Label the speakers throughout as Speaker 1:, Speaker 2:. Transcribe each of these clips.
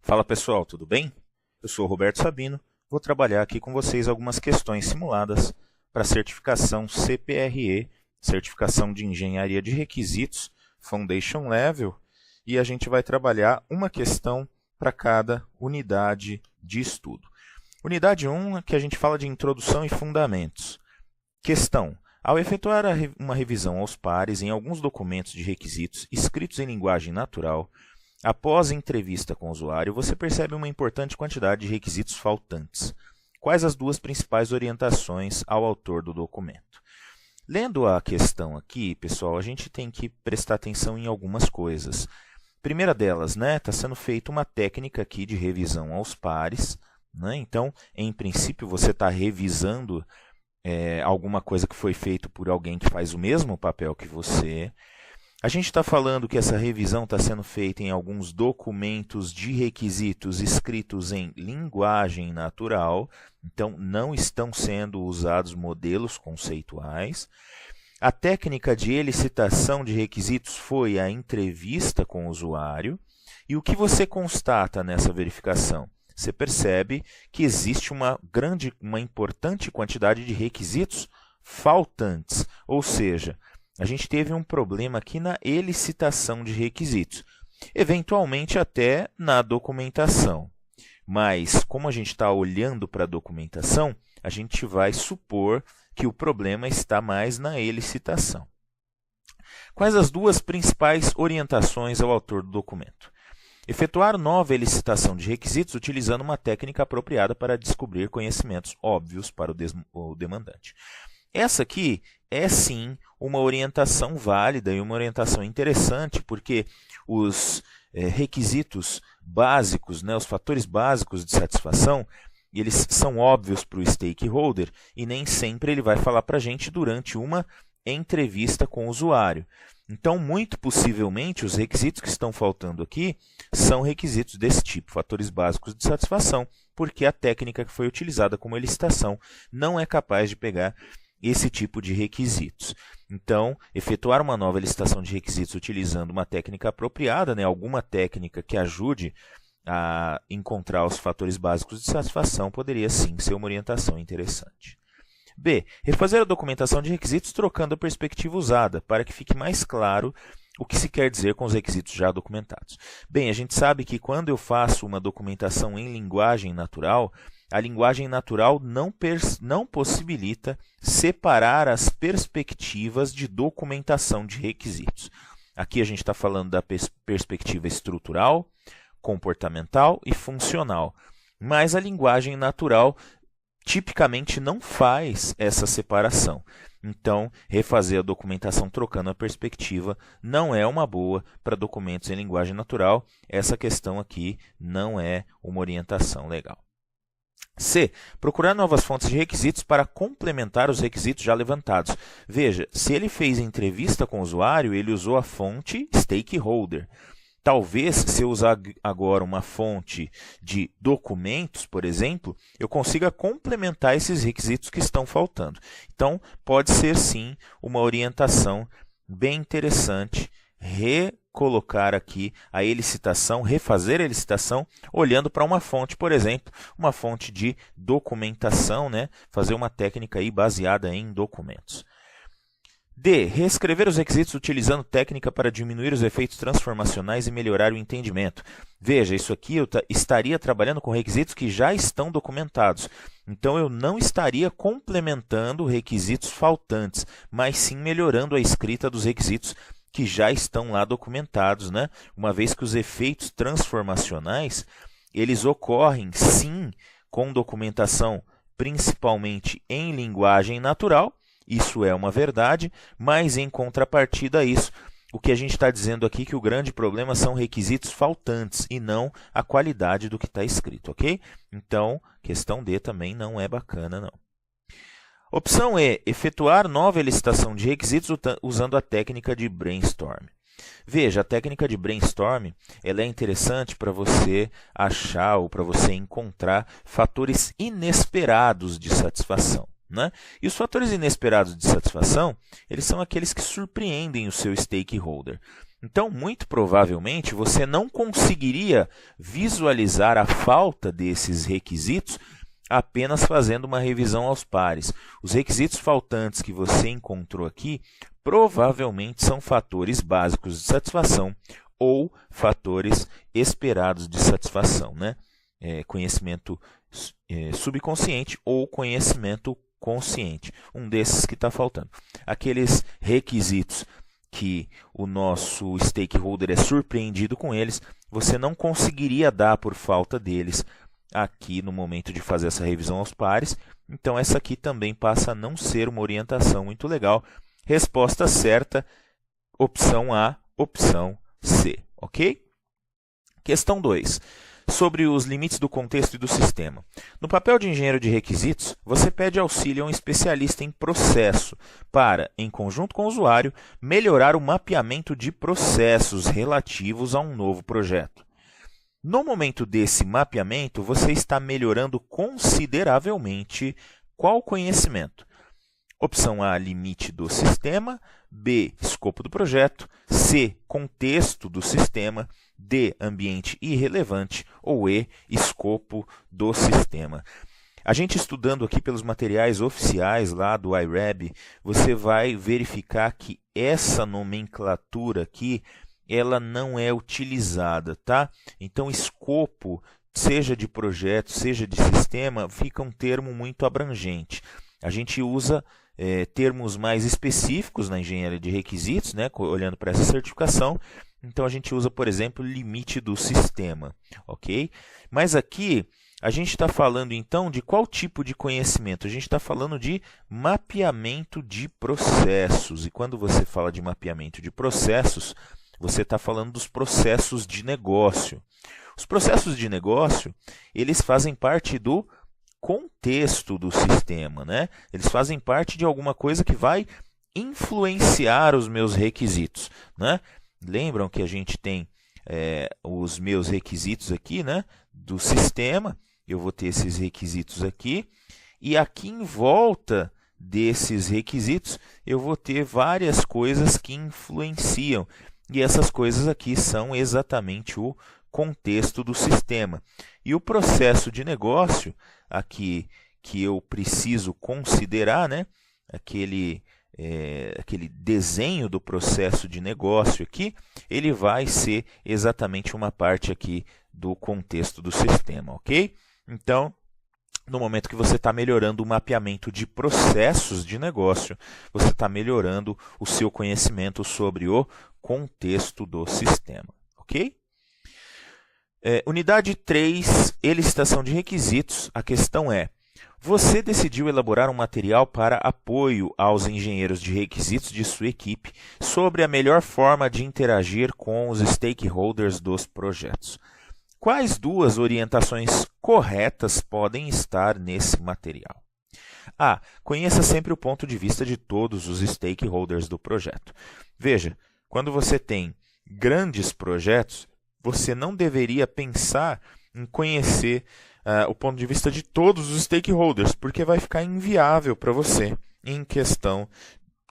Speaker 1: Fala pessoal, tudo bem? Eu sou o Roberto Sabino, vou trabalhar aqui com vocês algumas questões simuladas para a certificação CPRE, Certificação de Engenharia de Requisitos, Foundation Level, e a gente vai trabalhar uma questão para cada unidade de estudo. Unidade 1, que a gente fala de Introdução e Fundamentos. Questão: ao efetuar uma revisão aos pares em alguns documentos de requisitos escritos em linguagem natural, após a entrevista com o usuário, você percebe uma importante quantidade de requisitos faltantes. Quais as duas principais orientações ao autor do documento? Lendo a questão aqui, pessoal, a gente tem que prestar atenção em algumas coisas. Primeira delas, está sendo feita uma técnica aqui de revisão aos pares. Então, em princípio, você está revisando alguma coisa que foi feita por alguém que faz o mesmo papel que você. A gente está falando que essa revisão está sendo feita em alguns documentos de requisitos escritos em linguagem natural, então não estão sendo usados modelos conceituais. A técnica de elicitação de requisitos foi a entrevista com o usuário. E o que você constata nessa verificação? Você percebe que existe uma importante quantidade de requisitos faltantes, ou seja, a gente teve um problema aqui na elicitação de requisitos, eventualmente até na documentação. Mas, como a gente está olhando para a documentação, a gente vai supor que o problema está mais na elicitação. Quais as duas principais orientações ao autor do documento? Efetuar nova elicitação de requisitos utilizando uma técnica apropriada para descobrir conhecimentos óbvios para o demandante. Essa aqui é sim uma orientação válida e uma orientação interessante, porque os requisitos básicos, os fatores básicos de satisfação, eles são óbvios para o stakeholder e nem sempre ele vai falar para a gente durante uma entrevista com o usuário. Então, muito possivelmente, os requisitos que estão faltando aqui são requisitos desse tipo, fatores básicos de satisfação, porque a técnica que foi utilizada como elicitação não é capaz de pegar esse tipo de requisitos. Então, efetuar uma nova licitação de requisitos utilizando uma técnica apropriada, alguma técnica que ajude a encontrar os fatores básicos de satisfação, poderia sim ser uma orientação interessante. B. Refazer a documentação de requisitos trocando a perspectiva usada, para que fique mais claro o que se quer dizer com os requisitos já documentados. Bem, a gente sabe que quando eu faço uma documentação em linguagem natural, a linguagem natural não possibilita separar as perspectivas de documentação de requisitos. Aqui a gente está falando da perspectiva estrutural, comportamental e funcional. Mas a linguagem natural tipicamente não faz essa separação. Então, refazer a documentação trocando a perspectiva não é uma boa para documentos em linguagem natural. Essa questão aqui não é uma orientação legal. C. Procurar novas fontes de requisitos para complementar os requisitos já levantados. Veja, se ele fez entrevista com o usuário, ele usou a fonte stakeholder. Talvez, se eu usar agora uma fonte de documentos, por exemplo, eu consiga complementar esses requisitos que estão faltando. Então, pode ser sim uma orientação bem interessante recolocar aqui a elicitação, refazer a elicitação, olhando para uma fonte, por exemplo, uma fonte de documentação, fazer uma técnica aí baseada em documentos. D. Reescrever os requisitos utilizando técnica para diminuir os efeitos transformacionais e melhorar o entendimento. Veja, isso aqui eu estaria trabalhando com requisitos que já estão documentados. Então, eu não estaria complementando requisitos faltantes, mas sim melhorando a escrita dos requisitos que já estão lá documentados, uma vez que os efeitos transformacionais, eles ocorrem sim com documentação principalmente em linguagem natural. Isso é uma verdade, mas em contrapartida a isso, o que a gente está dizendo aqui é que o grande problema são requisitos faltantes e não a qualidade do que está escrito, ok? Então, questão D também não é bacana, não. Opção E, efetuar nova elicitação de requisitos usando a técnica de brainstorm. Veja, a técnica de brainstorm ela é interessante para você achar ou para você encontrar fatores inesperados de satisfação. E os fatores inesperados de satisfação, eles são aqueles que surpreendem o seu stakeholder. Então, muito provavelmente, você não conseguiria visualizar a falta desses requisitos apenas fazendo uma revisão aos pares. Os requisitos faltantes que você encontrou aqui provavelmente são fatores básicos de satisfação ou fatores esperados de satisfação, né? Conhecimento subconsciente ou conhecimento consciente. Um desses que está faltando. Aqueles requisitos que o nosso stakeholder é surpreendido com eles, você não conseguiria dar por falta deles aqui no momento de fazer essa revisão aos pares. Então essa aqui também passa a não ser uma orientação muito legal. Resposta certa, opção A, opção C, ok? Questão 2. Sobre os limites do contexto e do sistema. No papel de engenheiro de requisitos, você pede auxílio a um especialista em processo para, em conjunto com o usuário, melhorar o mapeamento de processos relativos a um novo projeto. No momento desse mapeamento, você está melhorando consideravelmente qual conhecimento? Opção A, limite do sistema. B, escopo do projeto. C, contexto do sistema. D, ambiente irrelevante. Ou E, escopo do sistema. A gente estudando aqui pelos materiais oficiais lá do IRAB, você vai verificar que essa nomenclatura aqui ela não é utilizada, tá? Então, escopo, seja de projeto, seja de sistema, fica um termo muito abrangente. A gente usa termos mais específicos na engenharia de requisitos, né? Olhando para essa certificação. Então, a gente usa, por exemplo, limite do sistema, ok? Mas aqui, a gente está falando, então, de qual tipo de conhecimento? A gente está falando de mapeamento de processos. E quando você fala de mapeamento de processos, você está falando dos processos de negócio. Os processos de negócio, eles fazem parte do contexto do sistema, né? Eles fazem parte de alguma coisa que vai influenciar os meus requisitos, né? Lembram que a gente tem os meus requisitos aqui, né? Do sistema. Eu vou ter esses requisitos aqui. E aqui em volta desses requisitos, eu vou ter várias coisas que influenciam. E essas coisas aqui são exatamente o contexto do sistema. E o processo de negócio, aqui que eu preciso considerar, né? Aquele desenho do processo de negócio aqui, ele vai ser exatamente uma parte aqui do contexto do sistema, ok? Então, no momento que você está melhorando o mapeamento de processos de negócio, você está melhorando o seu conhecimento sobre o contexto do sistema, ok? Unidade 3, elicitação de requisitos. A questão é, você decidiu elaborar um material para apoio aos engenheiros de requisitos de sua equipe sobre a melhor forma de interagir com os stakeholders dos projetos. Quais duas orientações corretas podem estar nesse material? A. Conheça sempre o ponto de vista de todos os stakeholders do projeto. Veja, quando você tem grandes projetos, você não deveria pensar em conhecer o ponto de vista de todos os stakeholders, porque vai ficar inviável para você, em questão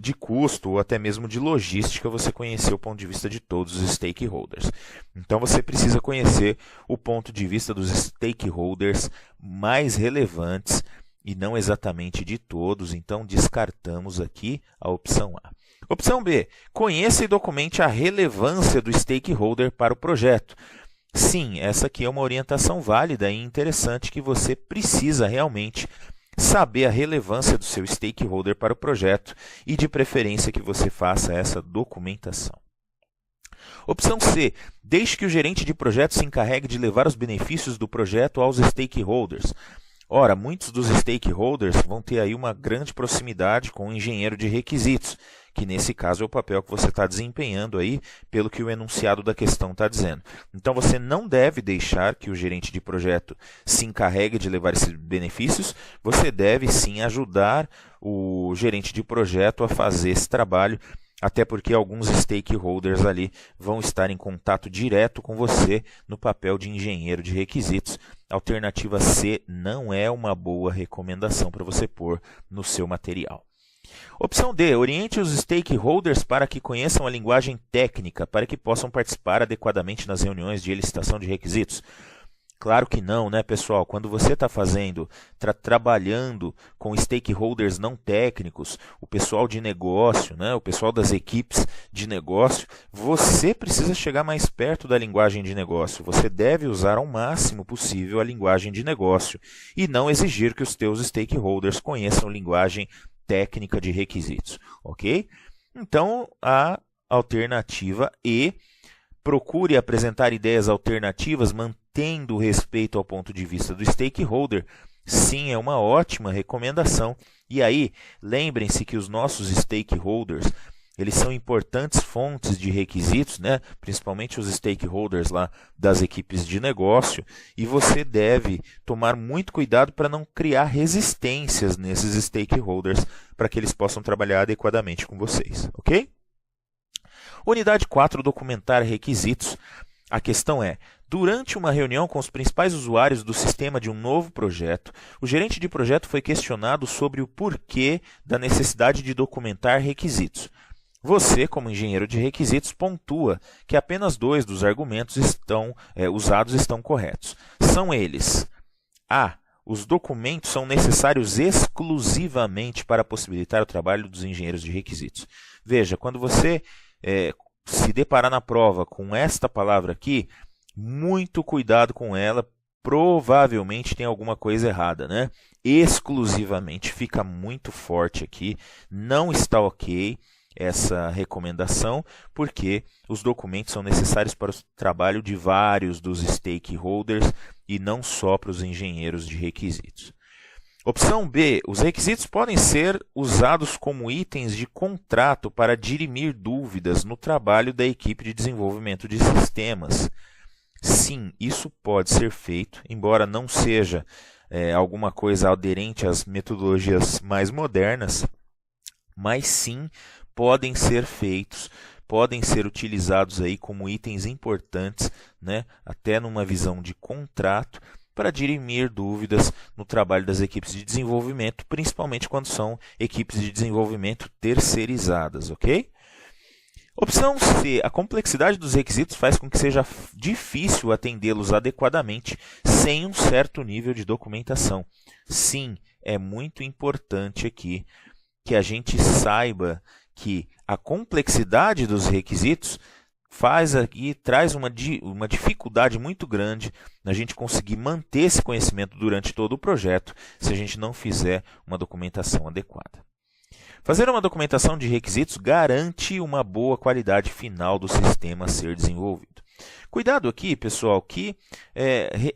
Speaker 1: de custo ou até mesmo de logística, você conhecer o ponto de vista de todos os stakeholders. Então, você precisa conhecer o ponto de vista dos stakeholders mais relevantes e não exatamente de todos. Então, descartamos aqui a opção A. Opção B. Conheça e documente a relevância do stakeholder para o projeto. Sim, essa aqui é uma orientação válida e interessante que você precisa realmente saber a relevância do seu stakeholder para o projeto e, de preferência, que você faça essa documentação. Opção C. Deixe que o gerente de projeto se encarregue de levar os benefícios do projeto aos stakeholders. Ora, muitos dos stakeholders vão ter aí uma grande proximidade com o engenheiro de requisitos, que nesse caso é o papel que você está desempenhando aí, pelo que o enunciado da questão está dizendo. Então, você não deve deixar que o gerente de projeto se encarregue de levar esses benefícios, você deve sim ajudar o gerente de projeto a fazer esse trabalho, até porque alguns stakeholders ali vão estar em contato direto com você no papel de engenheiro de requisitos. Alternativa C não é uma boa recomendação para você pôr no seu material. Opção D, oriente os stakeholders para que conheçam a linguagem técnica, para que possam participar adequadamente nas reuniões de licitação de requisitos. Claro que não, né, pessoal? Quando você está trabalhando com stakeholders não técnicos, o pessoal de negócio, né, o pessoal das equipes de negócio, você precisa chegar mais perto da linguagem de negócio. Você deve usar ao máximo possível a linguagem de negócio e não exigir que os teus stakeholders conheçam linguagem técnica de requisitos, ok? Então, a alternativa E, procure apresentar ideias alternativas, mantendo respeito ao ponto de vista do stakeholder, sim, é uma ótima recomendação. E aí, lembrem-se que os nossos stakeholders, eles são importantes fontes de requisitos, né? Principalmente os stakeholders lá das equipes de negócio, e você deve tomar muito cuidado para não criar resistências nesses stakeholders, para que eles possam trabalhar adequadamente com vocês, ok? Unidade 4, documentar requisitos. A questão é, durante uma reunião com os principais usuários do sistema de um novo projeto, o gerente de projeto foi questionado sobre o porquê da necessidade de documentar requisitos. Você, como engenheiro de requisitos, pontua que apenas 2 dos argumentos usados estão corretos. São eles: A. Os documentos são necessários exclusivamente para possibilitar o trabalho dos engenheiros de requisitos. Veja, quando você se deparar na prova com esta palavra aqui, muito cuidado com ela, provavelmente tem alguma coisa errada, né? Exclusivamente fica muito forte aqui, não está ok essa recomendação, porque os documentos são necessários para o trabalho de vários dos stakeholders e não só para os engenheiros de requisitos. Opção B, os requisitos podem ser usados como itens de contrato para dirimir dúvidas no trabalho da equipe de desenvolvimento de sistemas. Sim, isso pode ser feito, embora não seja alguma coisa aderente às metodologias mais modernas, mas sim podem ser feitos, podem ser utilizados aí como itens importantes, né, até numa visão de contrato, para dirimir dúvidas no trabalho das equipes de desenvolvimento, principalmente quando são equipes de desenvolvimento terceirizadas, ok? Opção C. A complexidade dos requisitos faz com que seja difícil atendê-los adequadamente sem um certo nível de documentação. Sim, é muito importante aqui que a gente saiba que a complexidade dos requisitos traz uma dificuldade muito grande na gente conseguir manter esse conhecimento durante todo o projeto se a gente não fizer uma documentação adequada. Fazer uma documentação de requisitos garante uma boa qualidade final do sistema a ser desenvolvido. Cuidado aqui, pessoal, que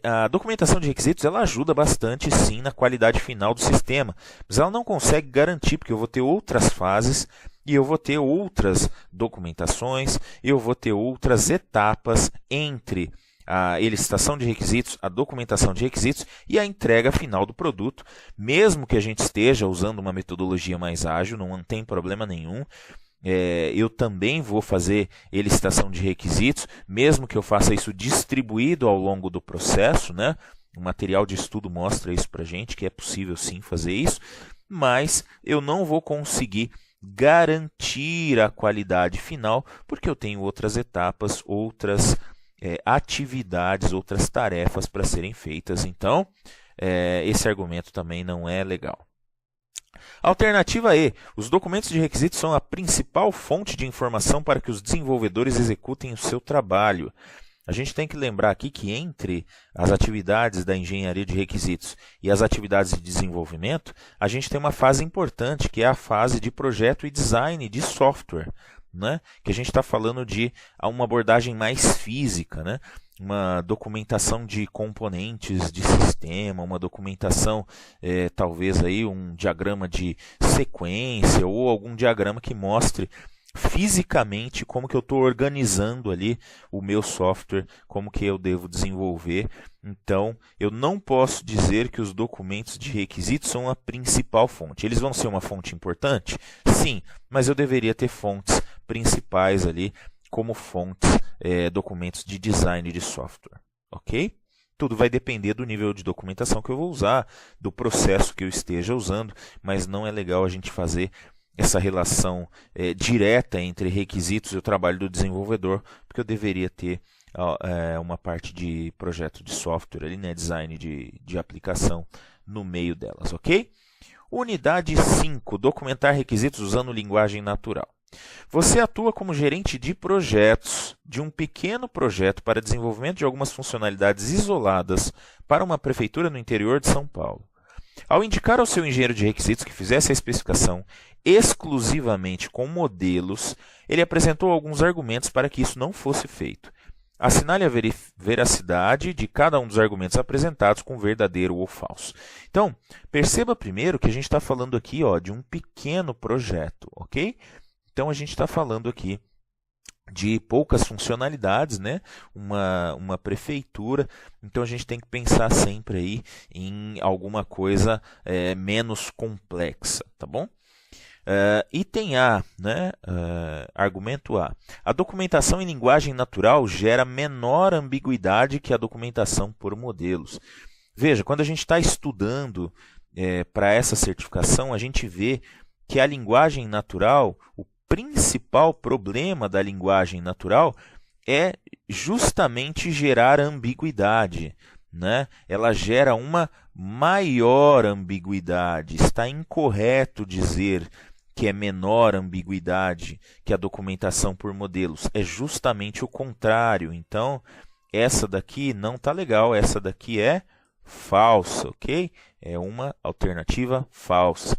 Speaker 1: a documentação de requisitos ela ajuda bastante, sim, na qualidade final do sistema, mas ela não consegue garantir, porque eu vou ter outras fases e eu vou ter outras documentações, eu vou ter outras etapas entre a elicitação de requisitos, a documentação de requisitos e a entrega final do produto. Mesmo que a gente esteja usando uma metodologia mais ágil, não tem problema nenhum. Eu também vou fazer elicitação de requisitos, mesmo que eu faça isso distribuído ao longo do processo, né? O material de estudo mostra isso para a gente, que é possível sim fazer isso, mas eu não vou conseguir garantir a qualidade final, porque eu tenho outras etapas, outras atividades, outras tarefas para serem feitas. Então, esse argumento também não é legal. Alternativa E. Os documentos de requisitos são a principal fonte de informação para que os desenvolvedores executem o seu trabalho. A gente tem que lembrar aqui que entre as atividades da engenharia de requisitos e as atividades de desenvolvimento, a gente tem uma fase importante, que é a fase de projeto e design de software, né? Que a gente está falando de uma abordagem mais física, né? Uma documentação de componentes de sistema, uma documentação, talvez aí um diagrama de sequência ou algum diagrama que mostre fisicamente como que eu estou organizando ali o meu software, como que eu devo desenvolver. Então, eu não posso dizer que os documentos de requisitos são a principal fonte. Eles vão ser uma fonte importante? Sim, mas eu deveria ter fontes principais ali, como fontes, documentos de design de software, ok? Tudo vai depender do nível de documentação que eu vou usar, do processo que eu esteja usando, mas não é legal a gente fazer essa relação direta entre requisitos e o trabalho do desenvolvedor, porque eu deveria ter uma parte de projeto de software, ali, né, design de aplicação no meio delas, ok? Unidade 5, documentar requisitos usando linguagem natural. Você atua como gerente de projetos de um pequeno projeto para desenvolvimento de algumas funcionalidades isoladas para uma prefeitura no interior de São Paulo. Ao indicar ao seu engenheiro de requisitos que fizesse a especificação exclusivamente com modelos, ele apresentou alguns argumentos para que isso não fosse feito. Assinale a veracidade de cada um dos argumentos apresentados com verdadeiro ou falso. Então, perceba primeiro que a gente está falando aqui de um pequeno projeto, ok? Então, a gente está falando aqui de poucas funcionalidades, né? Uma prefeitura, então a gente tem que pensar sempre aí em alguma coisa menos complexa, tá bom? Item A, né? Argumento A. A documentação em linguagem natural gera menor ambiguidade que a documentação por modelos. Veja, quando a gente está estudando para essa certificação, a gente vê que a linguagem natural, o principal problema da linguagem natural é justamente gerar ambiguidade, né? Ela gera uma maior ambiguidade. Está incorreto dizer que é menor ambiguidade que a documentação por modelos. É justamente o contrário. Então, essa daqui não está legal, essa daqui é falsa, ok? É uma alternativa falsa.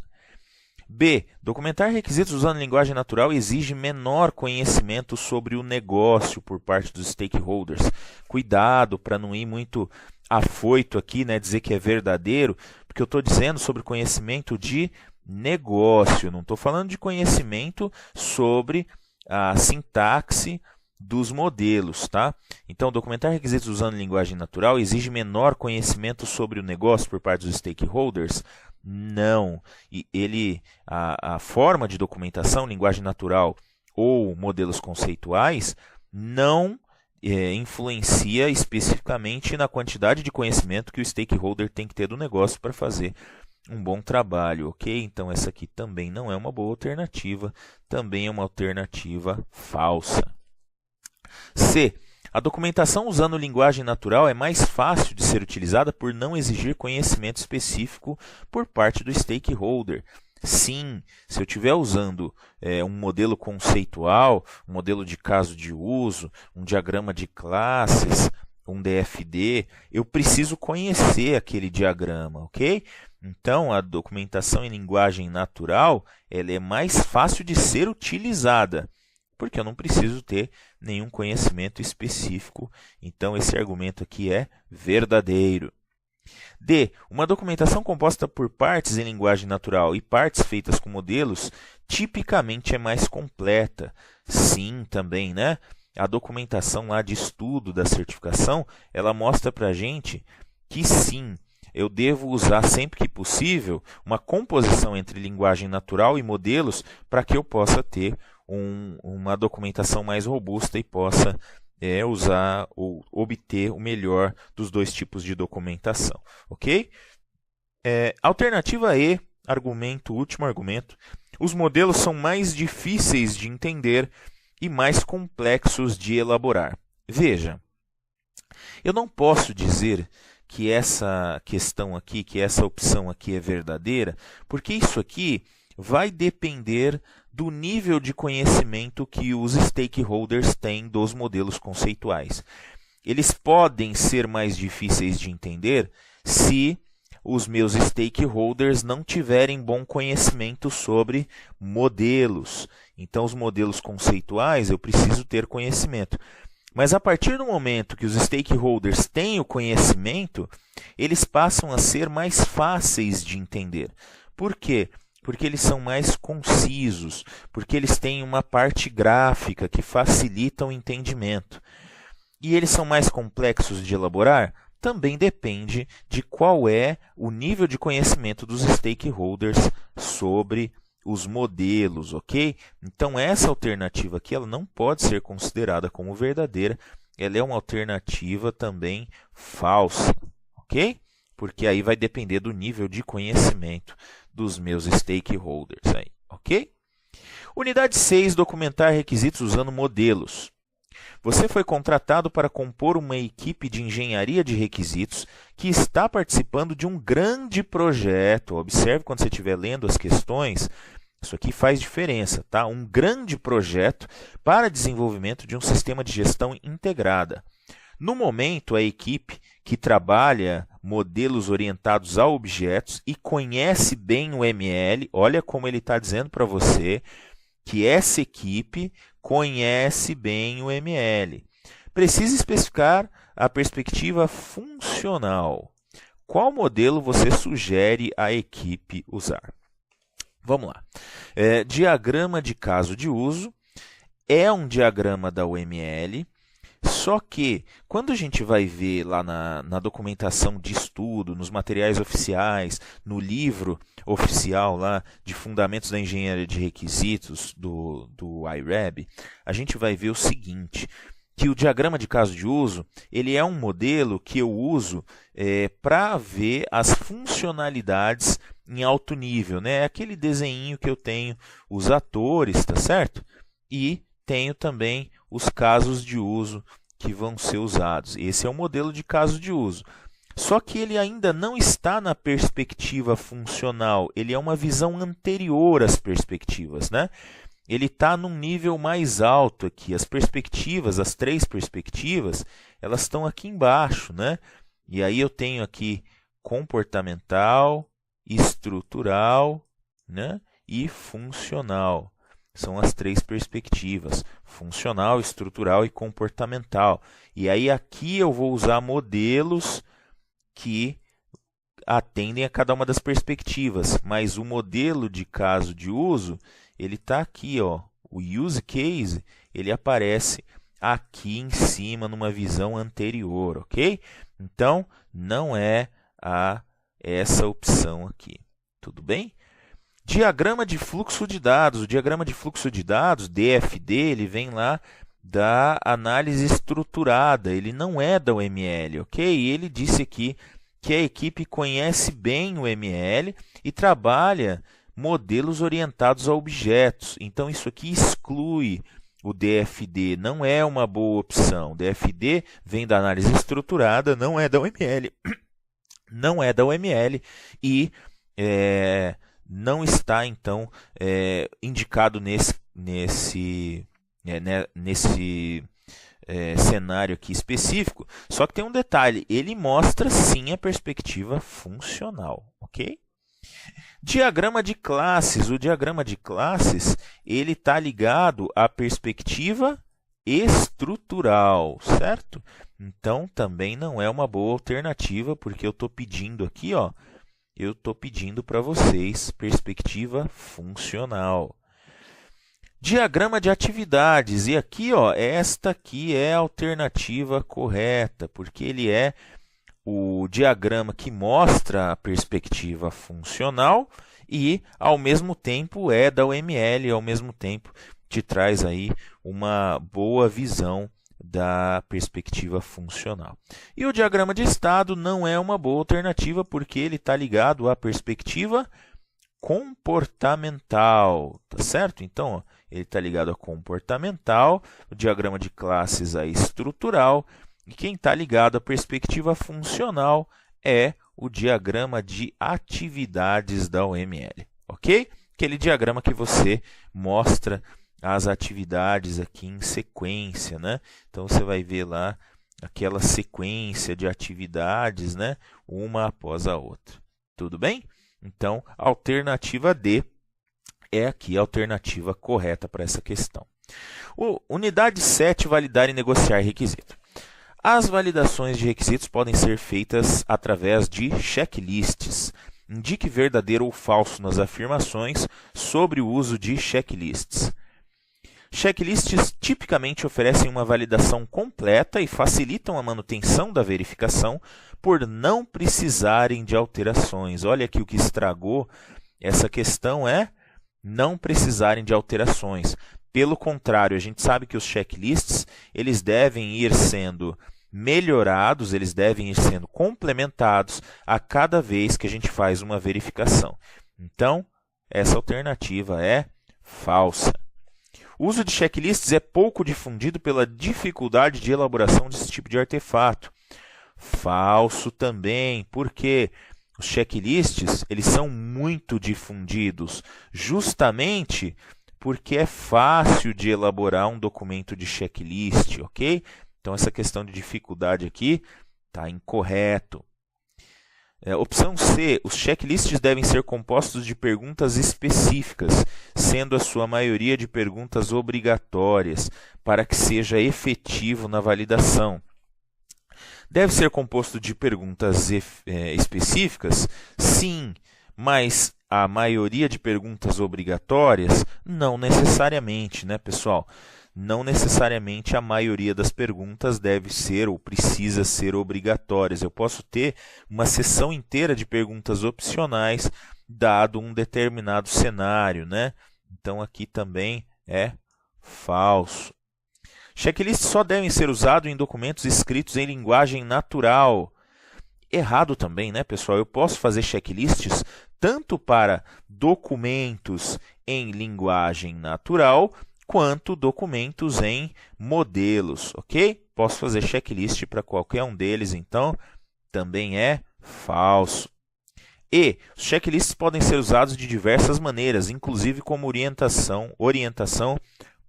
Speaker 1: B. Documentar requisitos usando linguagem natural exige menor conhecimento sobre o negócio por parte dos stakeholders. Cuidado para não ir muito afoito aqui, né, dizer que é verdadeiro, porque eu estou dizendo sobre conhecimento de negócio, não estou falando de conhecimento sobre a sintaxe dos modelos, tá? Então, documentar requisitos usando linguagem natural exige menor conhecimento sobre o negócio por parte dos stakeholders? Não. E a forma de documentação, linguagem natural ou modelos conceituais, não influencia especificamente na quantidade de conhecimento que o stakeholder tem que ter do negócio para fazer um bom trabalho, ok? Então, essa aqui também não é uma boa alternativa, também é uma alternativa falsa. C. A documentação usando linguagem natural é mais fácil de ser utilizada por não exigir conhecimento específico por parte do stakeholder. Sim, se eu estiver usando um modelo conceitual, um modelo de caso de uso, um diagrama de classes, um DFD, eu preciso conhecer aquele diagrama, ok? Então, a documentação em linguagem natural ela é mais fácil de ser utilizada, porque eu não preciso ter nenhum conhecimento específico. Então, esse argumento aqui é verdadeiro. D. Uma documentação composta por partes em linguagem natural e partes feitas com modelos tipicamente é mais completa. Sim, também, né? A documentação lá de estudo da certificação, ela mostra para a gente que sim, eu devo usar sempre que possível uma composição entre linguagem natural e modelos para que eu possa ter uma documentação mais robusta e possa usar ou obter o melhor dos dois tipos de documentação, ok? Alternativa E, último argumento. Os modelos são mais difíceis de entender e mais complexos de elaborar. Veja, eu não posso dizer que essa questão aqui, que essa opção aqui é verdadeira, porque isso aqui vai depender do nível de conhecimento que os stakeholders têm dos modelos conceituais. Eles podem ser mais difíceis de entender se os meus stakeholders não tiverem bom conhecimento sobre modelos. Então, os modelos conceituais eu preciso ter conhecimento. Mas a partir do momento que os stakeholders têm o conhecimento, eles passam a ser mais fáceis de entender. Por quê? Porque eles são mais concisos, porque eles têm uma parte gráfica que facilita o entendimento. E eles são mais complexos de elaborar? Também depende de qual é o nível de conhecimento dos stakeholders sobre os modelos, ok? Então, essa alternativa aqui ela não pode ser considerada como verdadeira, ela é uma alternativa também falsa, ok? Porque aí vai depender do nível de conhecimento dos meus stakeholders, aí, ok? Unidade 6, documentar requisitos usando modelos. Você foi contratado para compor uma equipe de engenharia de requisitos que está participando de um grande projeto. Observe quando você estiver lendo as questões, isso aqui faz diferença, tá? Um grande projeto para desenvolvimento de um sistema de gestão integrada. No momento, a equipe que trabalha modelos orientados a objetos e conhece bem o ML, olha como ele está dizendo para você que essa equipe conhece bem o ML. Precisa especificar a perspectiva funcional. Qual modelo você sugere à equipe usar? Vamos lá. Diagrama de caso de uso é um diagrama da UML, só que quando a gente vai ver lá na documentação de estudo, nos materiais oficiais, no livro oficial lá de Fundamentos da Engenharia de Requisitos do IREB, a gente vai ver o seguinte, que o diagrama de caso de uso ele é um modelo que eu uso para ver as funcionalidades em alto nível, né? É aquele desenho que eu tenho os atores, tá certo? E tenho também os casos de uso que vão ser usados. Esse é o modelo de caso de uso. Só que ele ainda não está na perspectiva funcional, ele é uma visão anterior às perspectivas, né? Ele está num nível mais alto aqui. As perspectivas, as 3 perspectivas, elas estão aqui embaixo, né? E aí eu tenho aqui comportamental, estrutural, né? E funcional. São as 3 perspectivas, funcional, estrutural e comportamental. E aí aqui eu vou usar modelos que atendem a cada uma das perspectivas, mas o modelo de caso de uso, ele está aqui, ó. O use case, ele aparece aqui em cima numa visão anterior, ok? Então, não é essa opção aqui, tudo bem? Diagrama de fluxo de dados. O diagrama de fluxo de dados, DFD, ele vem lá da análise estruturada, ele não é da UML, ok? E ele disse aqui que a equipe conhece bem o ML e trabalha modelos orientados a objetos. Então, isso aqui exclui o DFD, não é uma boa opção. O DFD vem da análise estruturada, não é da UML. Não é da UML e não está, então, indicado nesse cenário aqui específico. Só que tem um detalhe, ele mostra sim a perspectiva funcional, ok? Diagrama de classes. O diagrama de classes ele está ligado à perspectiva estrutural, certo? Então, também não é uma boa alternativa, porque eu estou pedindo aqui, ó, eu estou pedindo para vocês perspectiva funcional. Diagrama de atividades. E aqui, ó, esta aqui é a alternativa correta, porque ele é o diagrama que mostra a perspectiva funcional e, ao mesmo tempo, é da UML, ao mesmo tempo te traz aí uma boa visão da perspectiva funcional. E o diagrama de estado não é uma boa alternativa porque ele está ligado à perspectiva comportamental, tá certo? Então, ó, ele está ligado a comportamental, o diagrama de classes a estrutural, e quem está ligado à perspectiva funcional é o diagrama de atividades da UML, ok? Aquele diagrama que você mostra as atividades aqui em sequência, né? Então, você vai ver lá aquela sequência de atividades, né? Uma após a outra. Tudo bem? Então, a alternativa D é aqui a alternativa correta para essa questão. Unidade 7, validar e negociar requisito. As validações de requisitos podem ser feitas através de checklists. Indique verdadeiro ou falso nas afirmações sobre o uso de checklists. Checklists tipicamente oferecem uma validação completa e facilitam a manutenção da verificação por não precisarem de alterações. Olha aqui o que estragou essa questão é não precisarem de alterações. Pelo contrário, a gente sabe que os checklists eles devem ir sendo melhorados, eles devem ir sendo complementados a cada vez que a gente faz uma verificação. Então, essa alternativa é falsa. O uso de checklists é pouco difundido pela dificuldade de elaboração desse tipo de artefato. Falso também, porque os checklists eles são muito difundidos, justamente porque é fácil de elaborar um documento de checklist, ok? Então essa questão de dificuldade aqui está incorreto. Opção C, os checklists devem ser compostos de perguntas específicas, sendo a sua maioria de perguntas obrigatórias, para que seja efetivo na validação. Deve ser composto de perguntas específicas? Sim, mas a maioria de perguntas obrigatórias? Não necessariamente, né, pessoal? Não necessariamente a maioria das perguntas deve ser ou precisa ser obrigatórias. Eu posso ter uma seção inteira de perguntas opcionais, dado um determinado cenário, né? Então, aqui também é falso. Checklists só devem ser usados em documentos escritos em linguagem natural. Errado também, né, pessoal? Eu posso fazer checklists tanto para documentos em linguagem natural, quanto documentos em modelos, ok? Posso fazer checklist para qualquer um deles, então também é falso. E os checklists podem ser usados de diversas maneiras, inclusive como orientação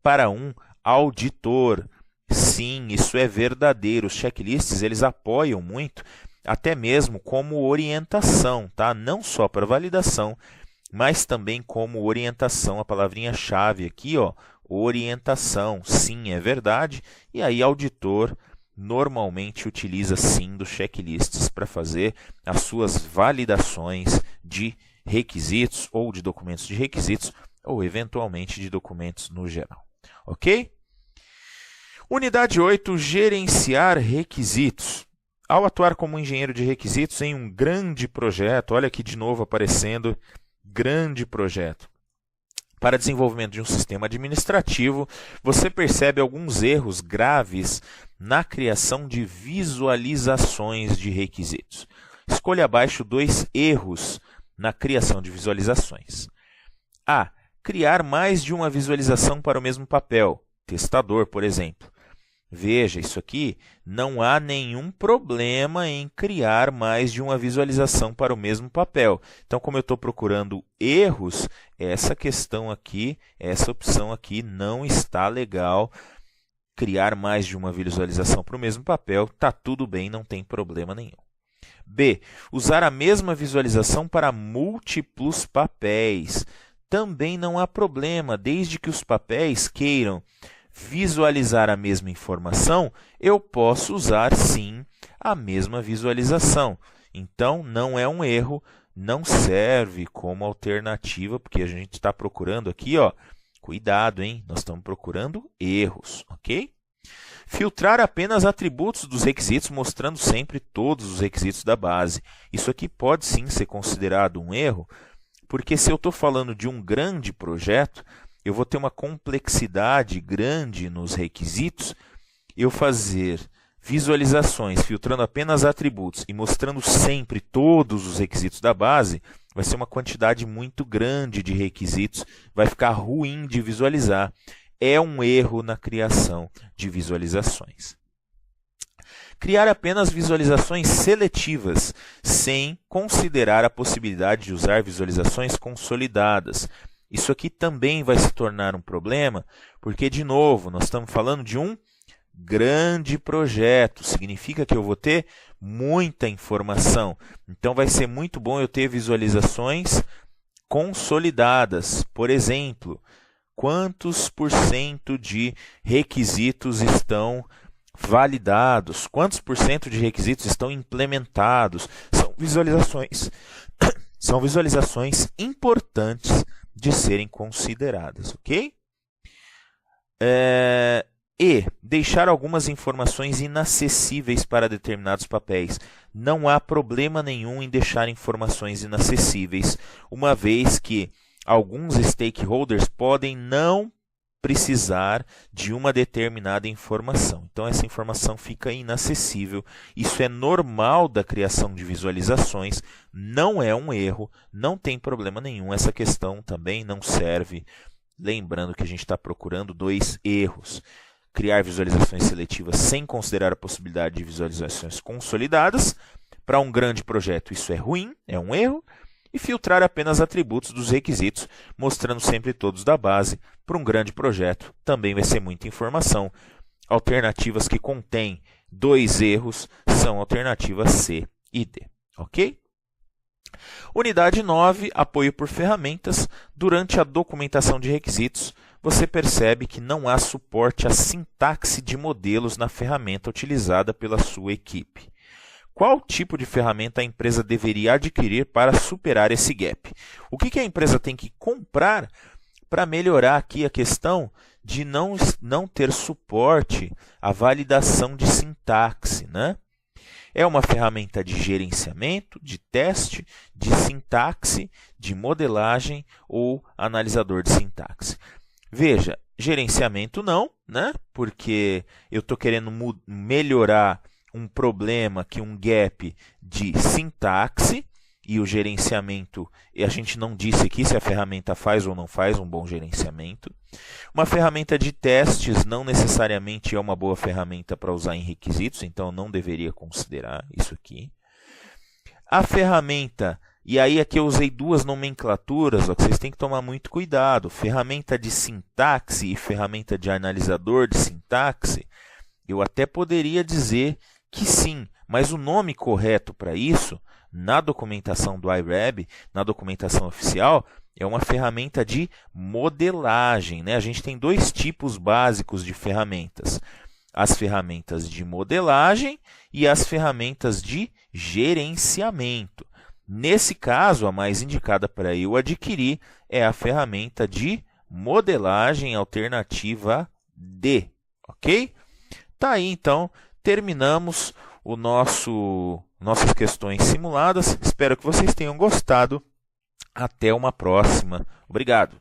Speaker 1: para um auditor. Sim, isso é verdadeiro. Os checklists eles apoiam muito, até mesmo como orientação, tá? Não só para validação, mas também como orientação. A palavrinha-chave aqui, ó, orientação. Sim, é verdade. E aí, auditor normalmente utiliza sim dos checklists para fazer as suas validações de requisitos ou de documentos de requisitos ou eventualmente de documentos no geral. Ok? Unidade 8, gerenciar requisitos. Ao atuar como engenheiro de requisitos em um grande projeto, olha aqui de novo aparecendo, grande projeto. Para desenvolvimento de um sistema administrativo, você percebe alguns erros graves na criação de visualizações de requisitos. Escolha abaixo 2 erros na criação de visualizações. A. Criar mais de uma visualização para o mesmo papel, testador, por exemplo. Veja, isso aqui não há nenhum problema em criar mais de uma visualização para o mesmo papel. Então, como eu estou procurando erros, essa questão aqui, essa opção aqui não está legal. Criar mais de uma visualização para o mesmo papel, está tudo bem, não tem problema nenhum. B. Usar a mesma visualização para múltiplos papéis. Também não há problema, desde que os papéis queiram visualizar a mesma informação, eu posso usar sim a mesma visualização. Então, não é um erro, não serve como alternativa, porque a gente está procurando aqui, ó, cuidado, hein? Nós estamos procurando erros, ok? Filtrar apenas atributos dos requisitos, mostrando sempre todos os requisitos da base. Isso aqui pode sim ser considerado um erro, porque se eu estou falando de um grande projeto, eu vou ter uma complexidade grande nos requisitos. Eu fazer visualizações filtrando apenas atributos e mostrando sempre todos os requisitos da base, vai ser uma quantidade muito grande de requisitos, vai ficar ruim de visualizar. É um erro na criação de visualizações. Criar apenas visualizações seletivas, sem considerar a possibilidade de usar visualizações consolidadas. Isso aqui também vai se tornar um problema, porque, de novo, nós estamos falando de um grande projeto. Significa que eu vou ter muita informação. Então, vai ser muito bom eu ter visualizações consolidadas. Por exemplo, quantos % de requisitos estão validados? Quantos % de requisitos estão implementados? São visualizações importantes de serem consideradas, ok? E deixar algumas informações inacessíveis para determinados papéis. Não há problema nenhum em deixar informações inacessíveis, uma vez que alguns stakeholders podem não precisar de uma determinada informação. Então, essa informação fica inacessível. Isso é normal da criação de visualizações, não é um erro, não tem problema nenhum. Essa questão também não serve Lembrando que a gente está procurando 2 erros. Criar visualizações seletivas sem considerar a possibilidade de visualizações consolidadas. Para um grande projeto isso é ruim, é um erro. E filtrar apenas atributos dos requisitos, mostrando sempre todos da base. Para um grande projeto também vai ser muita informação. Alternativas que contêm 2 erros são alternativas C e D. Ok? Unidade 9, apoio por ferramentas. Durante a documentação de requisitos, você percebe que não há suporte à sintaxe de modelos na ferramenta utilizada pela sua equipe. Qual tipo de ferramenta a empresa deveria adquirir para superar esse gap? O que a empresa tem que comprar para melhorar aqui a questão de não ter suporte à validação de sintaxe, né? É uma ferramenta de gerenciamento, de teste, de sintaxe, de modelagem ou analisador de sintaxe. Veja, gerenciamento não, né? Porque eu estou querendo melhorar um problema, um gap de sintaxe, e o gerenciamento, a gente não disse aqui se a ferramenta faz ou não faz um bom gerenciamento. Uma ferramenta de testes não necessariamente é uma boa ferramenta para usar em requisitos, então eu não deveria considerar isso aqui. A ferramenta, e aí aqui eu usei 2 nomenclaturas, ó, que vocês têm que tomar muito cuidado. Ferramenta de sintaxe e ferramenta de analisador de sintaxe, eu até poderia dizer que sim, mas o nome correto para isso, na documentação do IRAB, na documentação oficial, é uma ferramenta de modelagem, né? A gente tem 2 tipos básicos de ferramentas. As ferramentas de modelagem e as ferramentas de gerenciamento. Nesse caso, a mais indicada para eu adquirir é a ferramenta de modelagem alternativa D, ok? Tá aí, então, terminamos nossas questões simuladas. Espero que vocês tenham gostado. Até uma próxima. Obrigado.